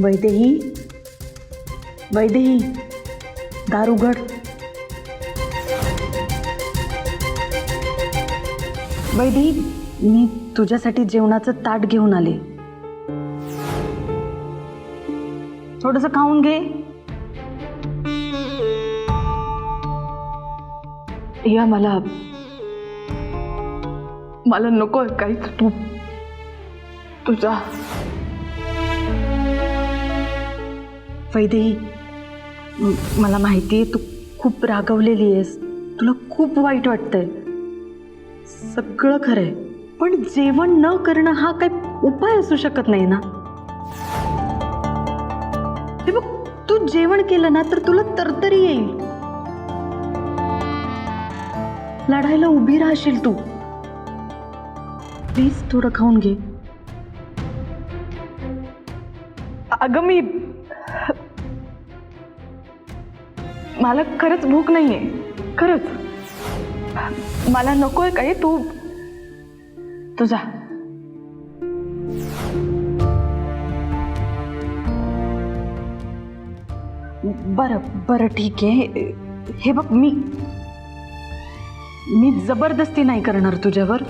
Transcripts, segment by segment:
वैदेही, वैदेही, दार उघड. वैदेही, मी तुझ्यासाठी जेवणाचं ताट घेऊन आले. थोडंसं खाऊन घे. या, मला नकोय काहीच. तू तुझा. वैदेही, मला माहिती आहे तू खूप रागवलेली आहेस, तुला खूप वाईट वाटतंय, सगळं खरंय, पण जेवण न करणं हा काही उपाय असू शकत नाही ना. हे बघ, तू जेवण केलं ना तर तुला तरतरी येईल, लढायला उभी राहशील तू. प्लीज थोडं खाऊन घे. अगं मला खरंच भूक नाहीये, खरंच. मला नकोय काही. तू तुझा. बरं बरं ठीक आहे. हे बघ, मी जबरदस्ती नाही करणार तुझ्यावर.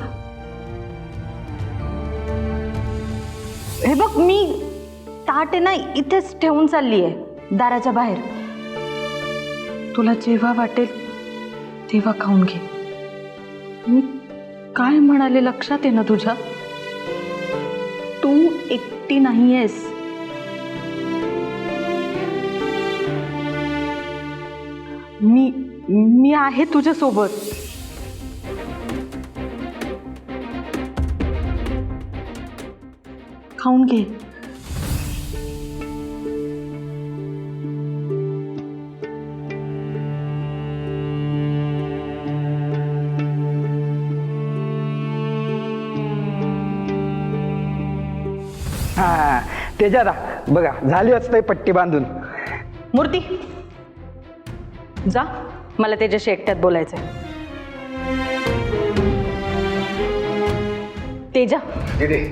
हे बघ, मी ताट आहे ना इथेच ठेवून चालली आहे दाराच्या बाहेर. तुला जेव्हा वाटेल तेव्हा खाऊन घे. मी काय म्हणाले लक्षात आहे ना तुझ्या? तू एकटी नाहीयेस. मी आहे तुझ्या सोबत. खाऊन घे. हा, त्याच्यात बघा झाली असते पट्टी बांधून. मूर्ती, जा, मला त्याच्याशी एकट्यात बोलायचंय. तेजा, दीदी,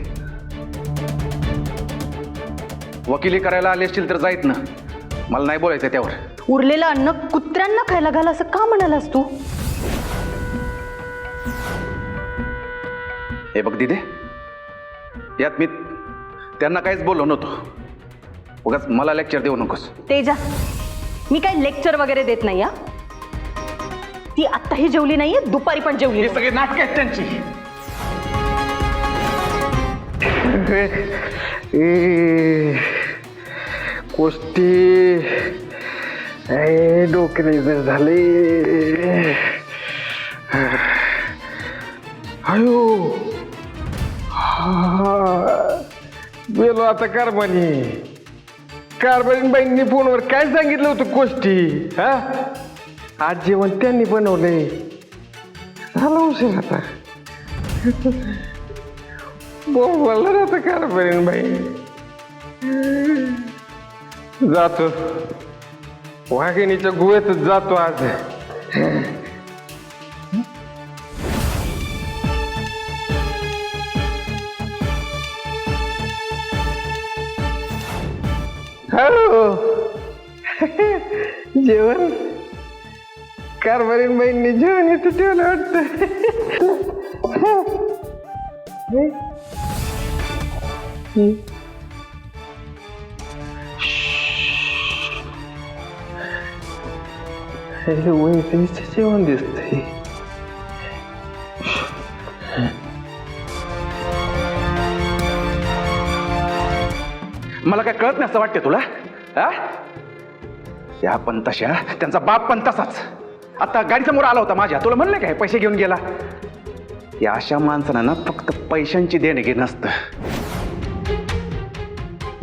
वकिली करायला आले असतील तर जाईत ना, मला नाही बोलायचं त्यावर. उरलेलं अन्न कुत्र्यांना खायला घाल असं का म्हणालास तू? हे बघ दीदी, यात मी त्यांना काहीच बोललो नव्हतो. उगाच मला लेक्चर देऊ नकोस. तेजा, मी काही लेक्चर वगैरे देत नाही. ती आत्ताही जेवली नाहीये, दुपारी पण जेवली हे नाही. सगळे नाटक आहेत त्यांची. कुस्ती डोकरी जर झाले. अयो, गेलो आता कारभारीन बाईंनी फोनवर काय सांगितलं होतं गोष्टी. हा, आज जेवण त्यांनी बनवलंय. झालं उशीर आता. बोलला ना आता कारभारीन बाई. जातो वाघिणीच्या गुहेतच जातो आज. हॅलो, जेवण कारभारीन बाईंनी जेवण इथं ठेवलं वाटतं. जेवण दिसतंय. मला काय कळत नाही असं वाटते तुला? हा, त्या पण तशा, त्यांचा बाप पण तसाच. आता गाडी समोर आला होता माझ्या, तुला म्हणलं काय पैसे घेऊन गेला. या अशा माणसांना ना फक्त पैशांची देणगी नसतं,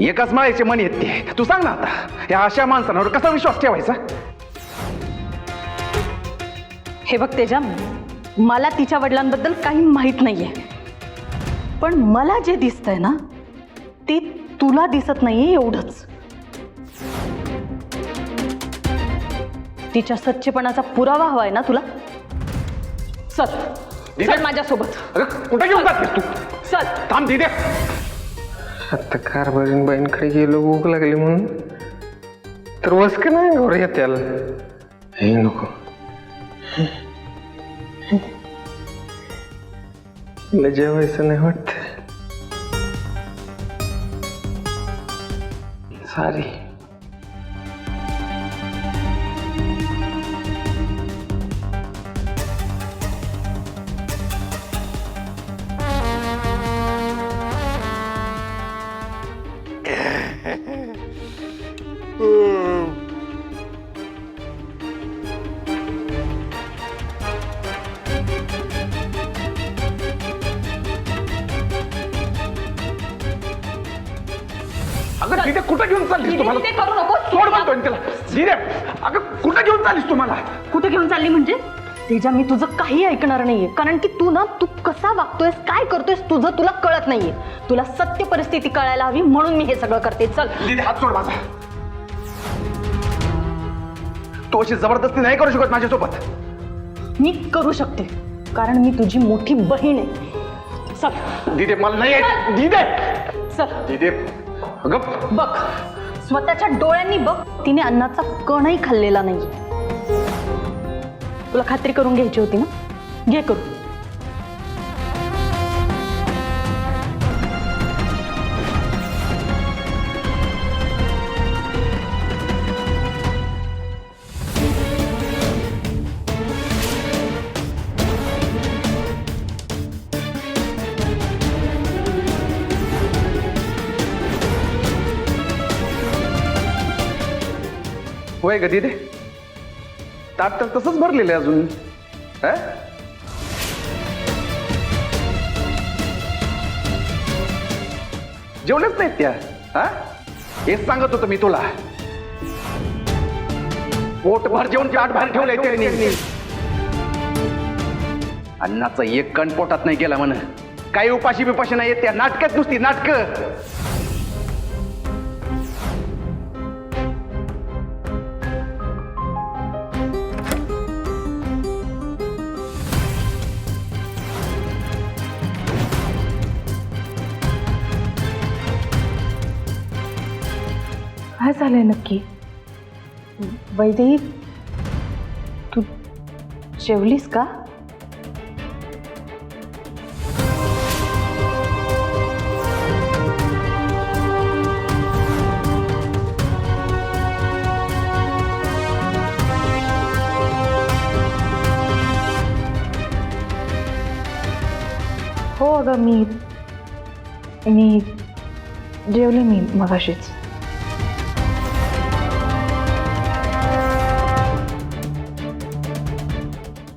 एकाच माळेचे मणी आहेत ते. तू सांग ना आता, या अशा माणसांवर कसा विश्वास ठेवायचा? हे बघ तेजा, मला तिच्या वडिलांबद्दल काही माहित नाहीये, पण मला जे दिसतंय ना ते तुला दिसत नाहीये, एवढंच. तिच्या सच्चेपणाचा पुरावा हवाय ना तुला? चल, चल माझ्यासोबत. अरे कुठे घेऊन जातेस तू? चल. थांब दीदी. आता कारभारीन बाईंकडे गेलो भूक लागली म्हणून तर वसक नाही गौर त्याला हे नको मला जेवायचं नाही वाटत सॉरी अगं तिथे कुठं घेऊन चाललीस तुम्हाला ते करू नको. सोड म्हणतोय ना त्याला दिदे अगं कुठं घेऊन चाललीस तुम्हाला कुठे घेऊन चालली म्हणजे तेजा मी तुझं काही ऐकणार नाहीये कारण की तू कसा वागतोयस काय करतोयस तुला कळत नाहीये तुला सत्य परिस्थिती कळायला हवी म्हणून मी हे सगळं करते चल दिदे हात सोड माझा तू अशी जबरदस्ती नाही करू शकत माझ्यासोबत मी करू शकते कारण मी तुझी मोठी बहीण आहे चल दिदे मला नाही येत. दिदे चल दिदे अगं बघ स्वतःच्या डोळ्यांनी बघ तिने अन्नाचा कणही खाल्लेला नाही तुला खात्री करून घ्यायची होती ना घे करू होय ग दिदे ताट तर तसंच भरलेलं आहे अजून हा? जेवणच नाहीत त्या हा हेच सांगत होतो मी तुला पोटभर जेवण ताट बाहेर ठेवलंय त्यांनी अन्नाचा एक कण पोटात नाही गेला म्हण काही उपाशी बिपाशी नाही येत त्या नाटकात नुसती नाटकं काय झालंय नक्की वैदेही तू जेवलीस का हो अगं मी जेवले मी मगाशीच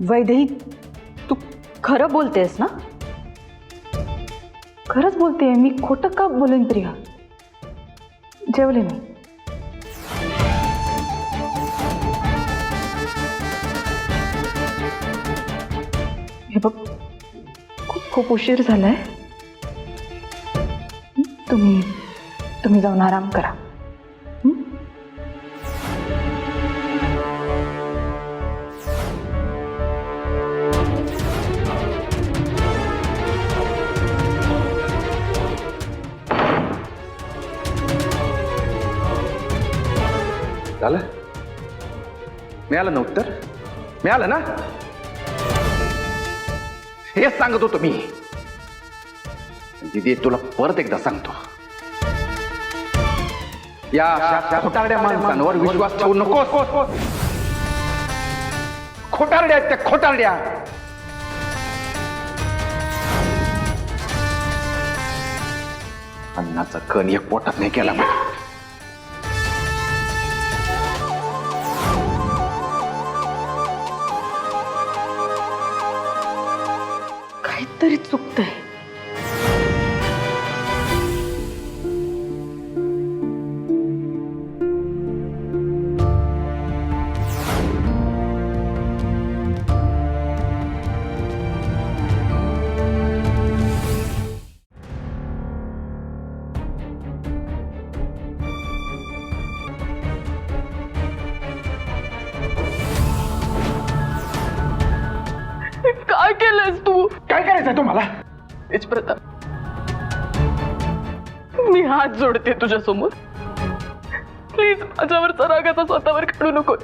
वैदेही तू खरं बोलतेस ना खरंच बोलतेय मी खोटं का बोलेन प्रिया जेवले मी हे बघ खूप उशीर झालाय तुम्ही जाऊन आराम करा झालं मिळालं ना उत्तर मिळालं ना हेच सांगत होतो मी दिदी तुला परत एकदा सांगतो या अशा खोटारड्या माणसांवर विश्वास ठेवू नको खोटारड्या आहेत त्या खोटारड्या अन्नाचा कण एक पोटात नाही केला मला काहीतरी चुकतंय काय केलंस तू काय करायचंय तुम्हाला तेच प्रताप मी हात जोडते तुझ्या समोर. प्लीज माझ्यावरचा रागाचा स्वतःवर काढू नको.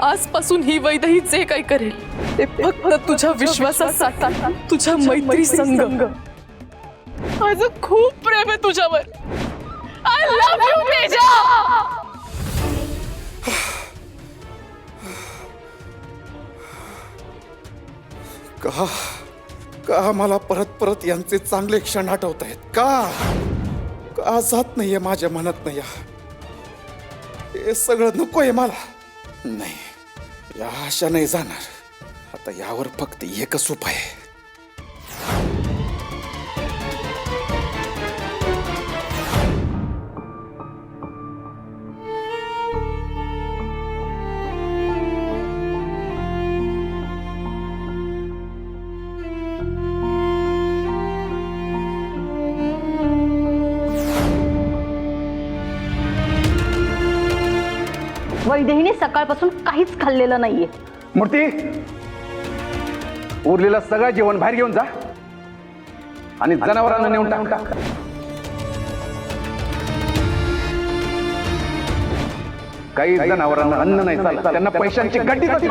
आजपासून ही वैदेही जे काही करेल ते फक्त तुझ्या विश्वासासाठी, तुझ्या मैत्री संग. माझं खूप प्रेम आहे तुझ्यावर. आय लव्ह यू तेजा. का का मला परत परत यांचे चांगले क्षण आठवत आहेत? का जात नाहीये माझ्या मनात नाही. हे सगळं नकोय मला. नाही, या आशा नाही जाणार. आता यावर फक्त एकच उपाय आहे. वैदेहीने सकाळपासून काहीच खाल्लेलं नाहीये. मूर्ती, उरलेलं सगळं जेवण बाहेर घेऊन जा आणि जनावरांना नेऊन टाक. काही जनावरांना अन्न नाही चालत, त्यांना पैशांची गड्डी जाती.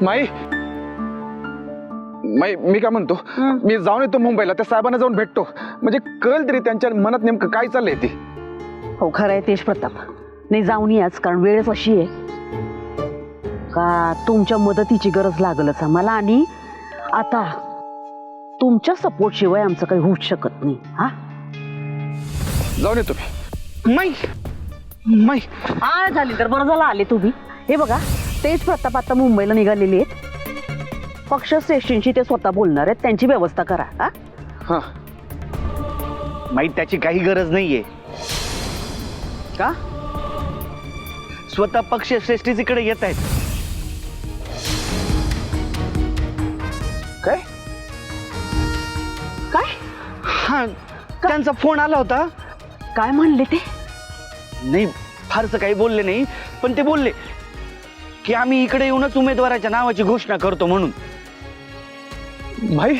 माई, मी काय म्हणतो, मी जाऊन येतो मुंबईला, त्या साहेबांना जाऊन भेटतो, म्हणजे कळेल तरी त्यांच्या मनात नेमकं काय चाललंय ते. हो खरं आहे तेज प्रताप, नाही जाऊन याच, कारण वेळच अशी आहे का तुमच्या मदतीची गरज लागलच आम्हाला, आणि आता तुमच्या सपोर्ट शिवाय आमचं काही होऊच शकत नाही. हा जाऊन येतो मी. झाली तर बरं झालं आले तुम्ही. हे बघा, तेज प्रताप आता मुंबईला निघालेले आहेत. पक्ष श्रेष्ठींशी ते स्वतः बोलणार आहेत, त्यांची व्यवस्था करा. हा, माहीत त्याची काही गरज नाहीये. का? स्वतः पक्ष श्रेष्ठीच इकडे येत आहेत. काय काय हा त्यांचा फोन आला होता. काय म्हणले ते? नाही फारसं काही बोलले नाही, पण ते बोलले की आम्ही इकडे येऊनच उमेदवाराच्या नावाची घोषणा करतो म्हणून. भाई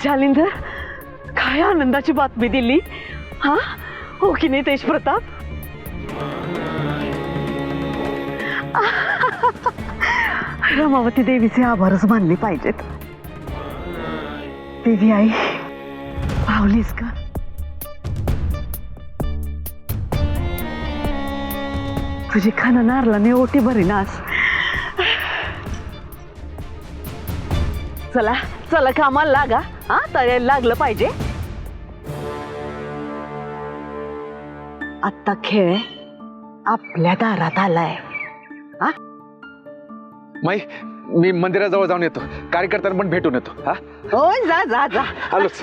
जालिंदर, काय आनंदाची बातमी दिली हा. हो की नाही तेज प्रताप? रमावती देवीचे आभारच मानले पाहिजेत. देवी आई, पावलीस का? तुझी खाना नारलाने ओटी भरीनास. चला चला कामाला लागा. हा तयारी लागलं पाहिजे. आत्ता खेळ आपल्या दारात आलाय. हा माई मी मंदिराजवळ जाऊन येतो, कार्यकर्त्यांना पण भेटून येतो. हा होय, जा जा जा. आलोच.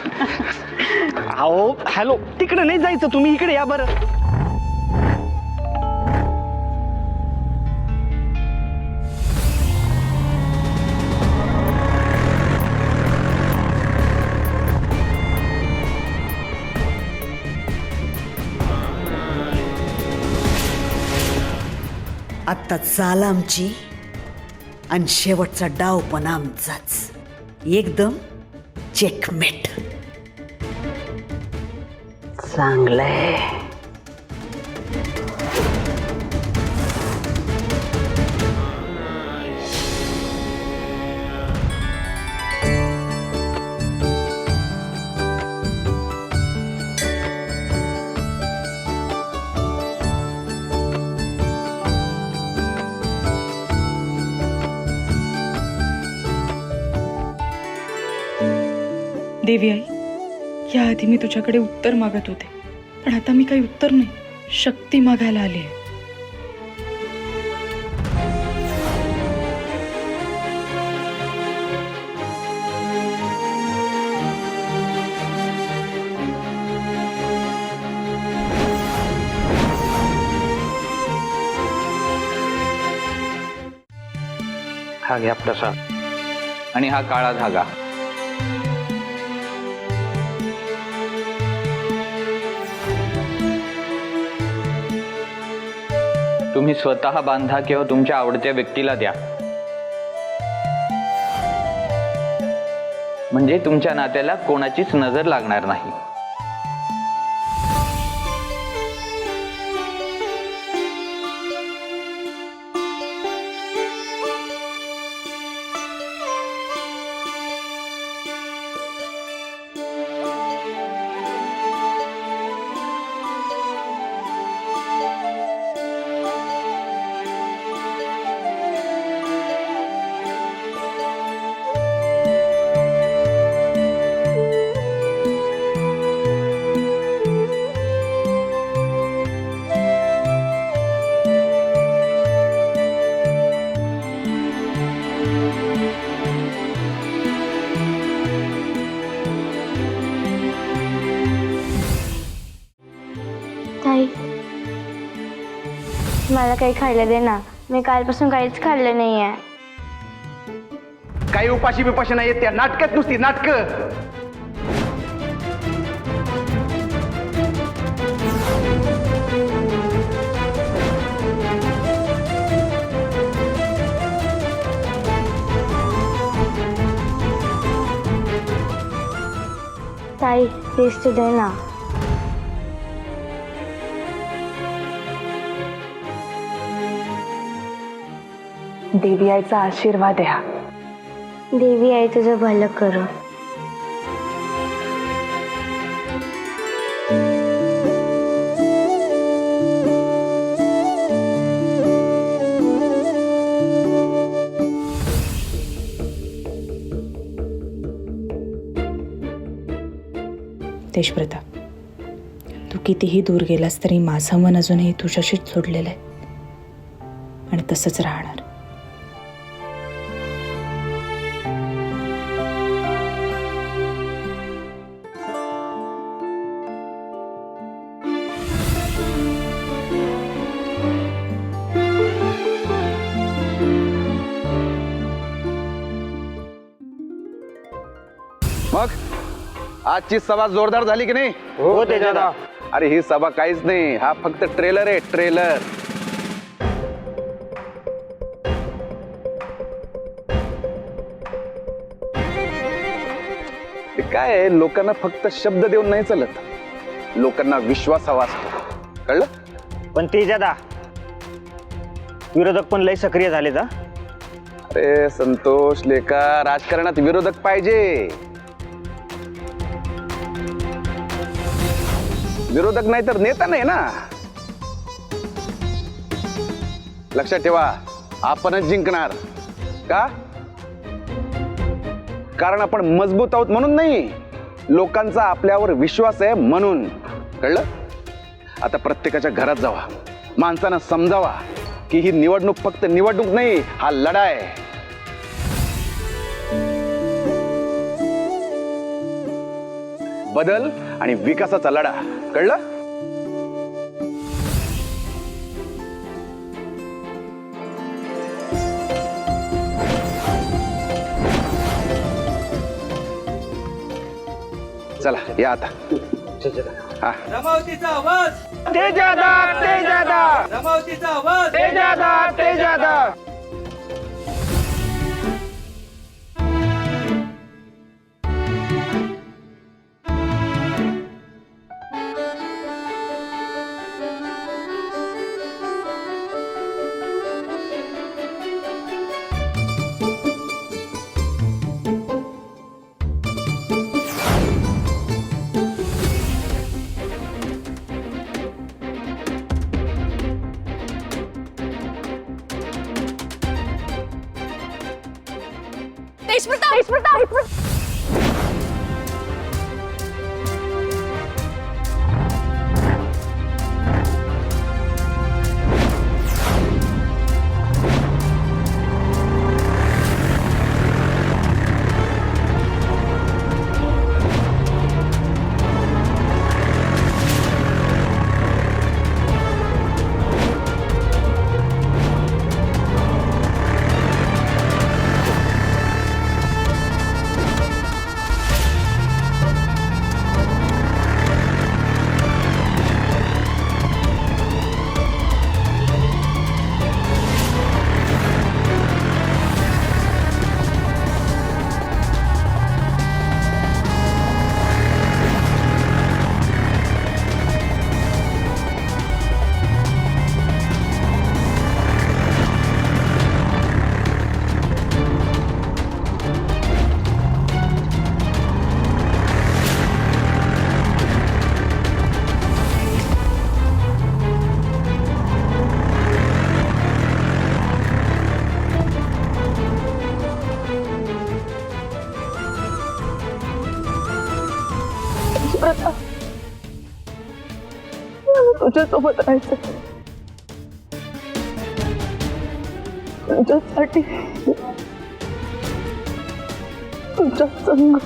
अहो हॅलो, तिकडे नाही जायचं, तुम्ही इकडे या बरं. आत्ता चाल आमची आणि शेवटचा डाव पण आमचाच. एकदम चेकमेट. चांगलंय. देवी आई, याआधी मी तुझ्याकडे उत्तर मागत होते, पण आता मी काही उत्तर नाही, शक्ती मागायला आली आहे. हा घ्या प्रसाद आणि हा काळा धागा. तुम्ही स्वतः बांधा किंवा तुमच्या आवडत्या व्यक्तीला द्या, म्हणजे तुमच्या नात्याला कोणाचीच नजर लागणार नाही. ताई, मला काही खायला दे ना. मी कालपासून काहीच खाल्लं नाहीये. काही उपाशी बिपाशी नाही येत, त्या नाटकात नुसती नाटकं. ताई, टेस्ट दे ना. देवी आईचा आशीर्वाद द्या. देवी आई तुझं भलं करो. तेजप्रताप, तू कितीही दूर गेलास तरी माझं मन अजूनही तुझ्याशीच जोडलेलं आहे आणि तसंच राहणार. आजची सभा जोरदार झाली की नाही? हो तेजादा. अरे ही सभा काहीच नाही, हा फक्त ट्रेलर आहे, ट्रेलर. ते काय आहे, लोकांना फक्त शब्द देऊन नाही चालत, लोकांना विश्वास हवा असतो, कळलं? पण तेजादा विरोधक पण लय सक्रिय झाले का? अरे संतोष लेका, राजकारणात विरोधक पाहिजे. विरोधक नाही तर नेता नाही ना. लक्षात ठेवा, आपणच जिंकणार. का? कारण आपण मजबूत आहोत म्हणून नाही, लोकांचा आपल्यावर विश्वास आहे म्हणून. कळलं? आता प्रत्येकाच्या घरात जावा, माणसांना समजावा की ही निवडणूक फक्त निवडणूक नाही, हा लढा आहे. बदल आणि विकासाचा लढा. कळलं? चला या आता. हा. तेजादा तेजादा तेजादा तेजादा. तुझ्यासोबत राहायचं, तुझ्यासाठी, तुझ्या संग.